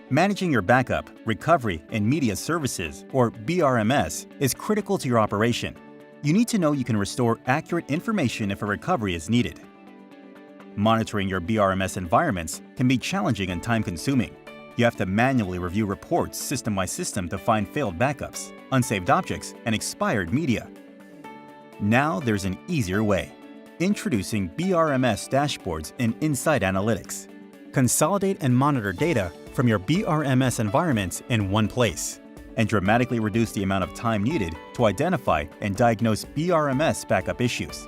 Managing your backup, recovery, and media services, or BRMS, is critical to your operation. You need to know you can restore accurate information if a recovery is needed. Monitoring your BRMS environments can be challenging and time-consuming. You have to manually review reports system by system to find failed backups, unsaved objects, and expired media. Now there's an easier way. Introducing BRMS Dashboards in Insite Analytics. Consolidate and monitor data from your BRMS environments in one place, and dramatically reduce the amount of time needed to identify and diagnose BRMS backup issues.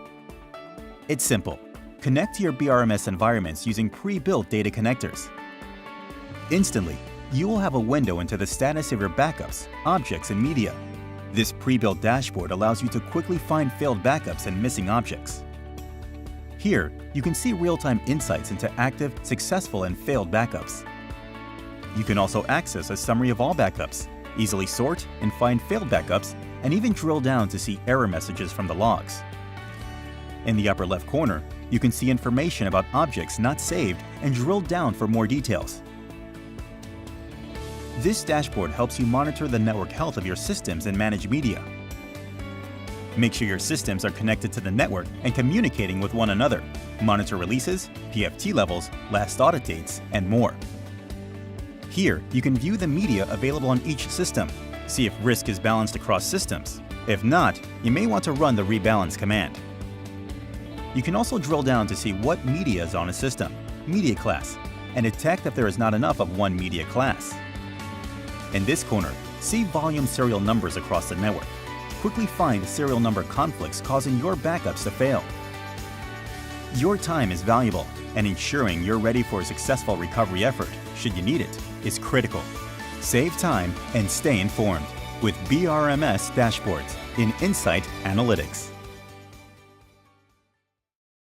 It's simple. Connect to your BRMS environments using pre-built data connectors. Instantly, you will have a window into the status of your backups, objects, and media. This pre-built dashboard allows you to quickly find failed backups and missing objects. Here, you can see real-time insights into active, successful, and failed backups. You can also access a summary of all backups, easily sort and find failed backups, and even drill down to see error messages from the logs. In the upper left corner, you can see information about objects not saved and drill down for more details. This dashboard helps you monitor the network health of your systems and manage media. Make sure your systems are connected to the network and communicating with one another. Monitor releases, PFT levels, last audit dates, and more. Here, you can view the media available on each system, see if risk is balanced across systems. If not, you may want to run the rebalance command. You can also drill down to see what media is on a system, media class, and detect if there is not enough of one media class. In this corner, see volume serial numbers across the network. Quickly find serial number conflicts causing your backups to fail. Your time is valuable, and ensuring you're ready for a successful recovery effort, should you need it, is critical. Save time and stay informed with BRMS Dashboards in Insite Analytics.